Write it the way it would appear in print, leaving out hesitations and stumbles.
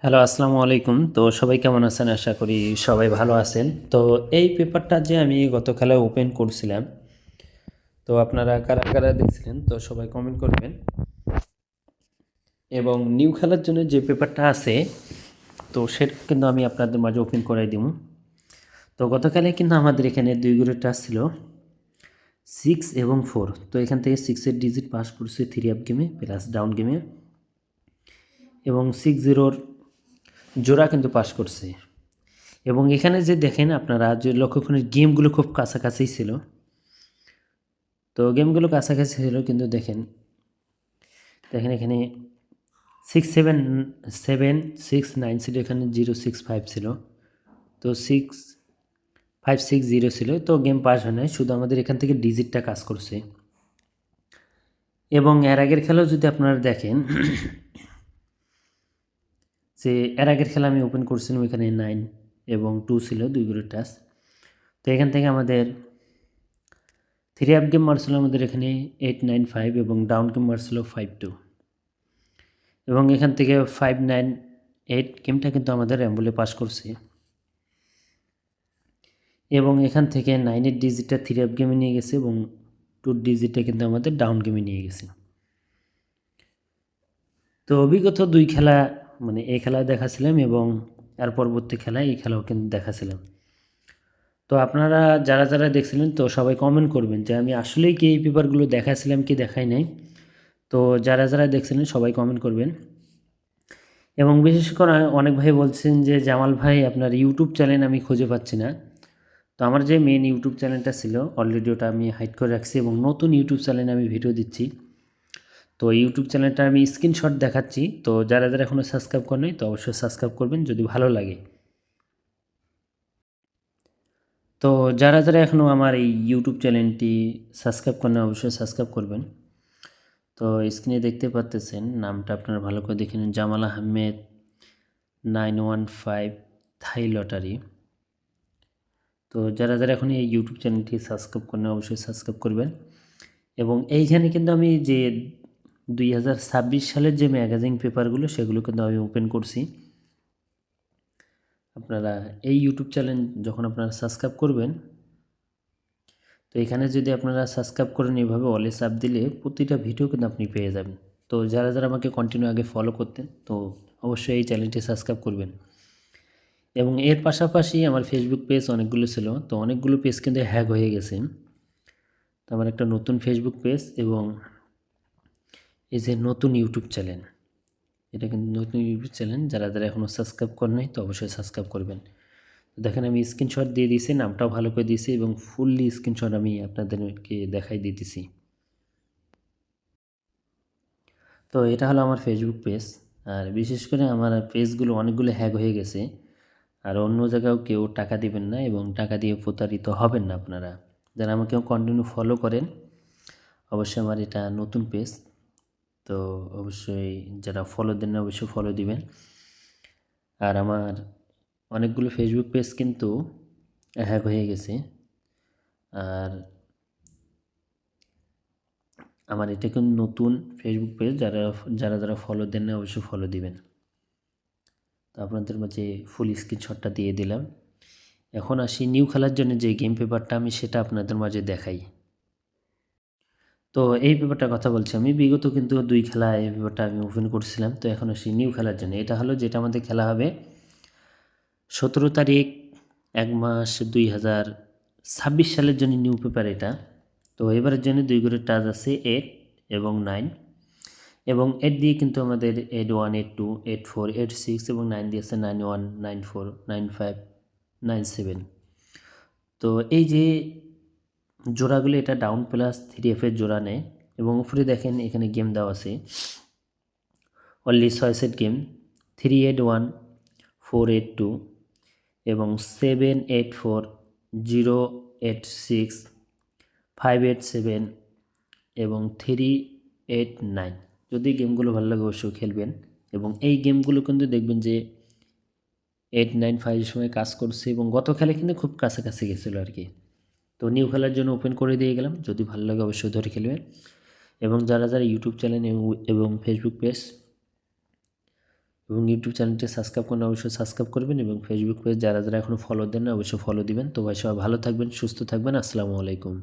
Hello, আসসালামু আলাইকুম। তো সবাই কেমন আছেন? আশা করি সবাই ভালো আছেন। তো এই পেপারটা যে আমি গতকালে ওপেন করছিলাম, তো আপনারা কারা, কারা দেখছিলেন? তো সবাই কমেন্ট করবেন। এবং নিউ খেলার জন্য যে পেপারটা আছে, তো সেটা কিন্তু আমি আপনাদের মাঝে ওপেন করাই দিবো। তো গতকালে কিন্তু আমাদের এখানে 2 গ্রুপের টাস্ক ছিল 6 এবং 4। তো এখান থেকে 6 এর ডিজিট পাস করছে 3 আপ গেমে প্লাস ডাউন গেমে, এবং 6-0 জোড়া কিন্তু পাস করছে। এবং এখানে যে দেখেন আপনারা যে লক্ষ্য করেন গেমগুলো খুব কাছাকাছি ছিল। তো গেমগুলো কাছাকাছি ছিল কিন্তু দেখেন এখানে 6-7-7-6-9 ছিল, এখানে 0-6-5 ছিল। তো 6-5-6-0 ছিল। তো গেম পাস হয় নাই, শুধু আমাদের এখান থেকে ডিজিটটা কাজ করছে। এবং এর আগের খেলাও যদি আপনারা দেখেন যে এর আগের খেলা আমি ওপেন করছিলাম, এখানে 9 এবং 2 ছিল 2 করে টাচ। তো এখান থেকে আমাদের 3 আপ গেম মারছিল আমাদের এখানে 8-9-5 এবং ডাউন গেম মারছিল 5-2, এবং এখান থেকে 5-9-8 গেমটা কিন্তু আমাদের অ্যাম্বুলে পাস করছে। এবং এখান থেকে 9-এর ডিজিটটা 3 আপ গেমে নিয়ে গেছে এবং 2 ডিজিটটা কিন্তু আমাদের ডাউন গেমে নিয়ে গেছে। তো অভিজ্ঞত 2 খেলা, মানে এই খেলা দেখাছিলাম এবং তার পরবর্তী খেলায় এই খেলাও কিন্তু দেখাছিলাম। তো আপনারা যারা যারা দেখছিলেন তো সবাই কমেন্ট করবেন যে আমি আসলেই কি এই পেপারগুলো দেখাছিলাম কি দেখাই নাই। তো যারা যারা দেখছিলেন সবাই কমেন্ট করবেন। এবং বিশেষ করে অনেক ভাই বলছেন যে জামাল ভাই আপনার ইউটিউব চ্যানেল আমি খুঁজে পাচ্ছি না। তো আমার যে মেন ইউটিউব চ্যানেলটা ছিল অলরেডি ওটা আমি হাইড করে রাখছি এবং নতুন ইউটিউব চ্যানেলে আমি ভিডিও দিচ্ছি। তো ইউটিউব চ্যানেলটা আমি স্ক্রিনশট দেখাচ্ছি। তো যারা যারা এখনও সাবস্ক্রাইব করেন নাই তো অবশ্যই সাবস্ক্রাইব করবেন যদি ভালো লাগে। তো যারা যারা এখনও আমার এই ইউটিউব চ্যানেলটি সাবস্ক্রাইব করেন অবশ্যই সাবস্ক্রাইব করবেন। তো স্ক্রিনে দেখতে পাচ্ছেন নামটা আপনারা ভালো করে দেখে নিন, জামাল আহমেদ 915 থাই লটারি। তো যারা যারা এখন এই ইউটিউব চ্যানেলটি সাবস্ক্রাইব করেন অবশ্যই সাবস্ক্রাইব করবেন। এবং এইখানে কিন্তু আমি যে 2026 সালের যে ম্যাগাজিন পেপারগুলো সেগুলো কিন্তু আমি ওপেন করছি। আপনারা এই ইউটিউব চ্যানেল যখন আপনারা সাবস্ক্রাইব করবেন, তো এখানে যদি আপনারা সাবস্ক্রাইব করেন এভাবে অলে চাপ দিলে প্রতিটা ভিডিও কিন্তু আপনি পেয়ে যাবেন। তো যারা যারা আমাকে কন্টিনিউ আগে ফলো করতেন তো অবশ্যই এই চ্যানেলটি সাবস্ক্রাইব করবেন। এবং এর পাশাপাশি আমার ফেসবুক পেজ অনেকগুলো ছিল, তো অনেকগুলো পেজ কিন্তু হ্যাক হয়ে গেছে। তো আমার একটা নতুন ফেসবুক পেজ এবং এই যে নতুন ইউটিউব চ্যানেল, এটা কিন্তু নতুন ইউটিউব চ্যানেল, যারা যারা এখনও সাবস্ক্রাইব করেন নাই তো অবশ্যই সাবস্ক্রাইব করবেন। তো দেখেন আমি স্ক্রিনশট দিয়ে দিয়েছি, নামটাও ভালো করে দিয়েছি এবং ফুললি স্ক্রিনশট আমি আপনাদেরকে দেখাই দিতেছি। তো এটা হলো আমার ফেসবুক পেজ। আর বিশেষ করে আমার পেজগুলো অনেকগুলো হ্যাক হয়ে গেছে। আর অন্য জায়গাও কেউ টাকা দিবেন না এবং টাকা দিয়ে প্রতারিত হবেন না আপনারা। যারা আমাকেও কন্টিনিউ ফলো করেন অবশ্যই, আমার এটা নতুন পেজ, তো অবশ্যই যারা ফলো দেন না অবশ্যই ফলো দিবেন। আর আমার অনেকগুলো ফেসবুক পেজ কিন্তু হ্যাক হয়ে গেছে। আর আমার এটা কিন্তু নতুন ফেসবুক পেজ, যারা যারা যারা ফলো দেন না অবশ্যই ফলো দিবেন। তো আপনাদের মাঝে ফুল স্ক্রিনশটটা দিয়ে দিলাম। এখন আসি নিউ খেলার জন্য যে গেম পেপারটা আমি সেটা আপনাদের মাঝে দেখাই। তো এই পেপারটার কথা বলছি আমি, বিগত কিন্তু 2 খেলা এই পেপারটা আমি ওপেন করছিলাম। তো এখন আসি নিউ খেলার জন্য, এটা হলো যেটা আমাদের খেলা হবে 17 তারিখ 1 মাস 2026 সালের জন্য নিউ পেপার এটা। তো এবারের জন্য 2 করে টাচ আছে 8 এবং 9, এবং 8 দিয়ে কিন্তু আমাদের 8-1 8-2 8-4 8-6 এবং 9 দিয়ে আছে 9-1 9-4 9-5 9-7। তো এই যে জোড়াগুলো এটা ডাউন প্লাস 3F এর জোড়া নেয়। এবং উপরে দেখেন এখানে গেম দেওয়া আছে অনলি 6 সেট গেম 3-8-1 4-8-2 এবং 7-8-4 0-8-6 5-8-7 এবং 3-8-9। যদি গেমগুলো ভালো লাগে অবশ্যই খেলবেন। এবং এই গেমগুলো কিন্তু দেখবেন যে 8-9-5 সময় কাজ করছে এবং গত খেলা কিন্তু খুব কাছাকাছি গেছিলো আর কি। তো নিউ খেলার জন্য ওপেন করে দিয়ে গেলাম, যদি ভালো লাগে অবশ্যই ধরে খেলবেন। এবং যারা যারা ইউটিউব চ্যানেল এবং ফেসবুক পেজ এবং ইউটিউব চ্যানেলটি সাবস্ক্রাইব করলে অবশ্যই সাবস্ক্রাইব করবেন এবং ফেসবুক পেজ যারা যারা এখনও ফলো দেন না অবশ্যই ফলো দিবেন। তো ভাই সবাই ভালো থাকবেন, সুস্থ থাকবেন। আসসালামু আলাইকুম।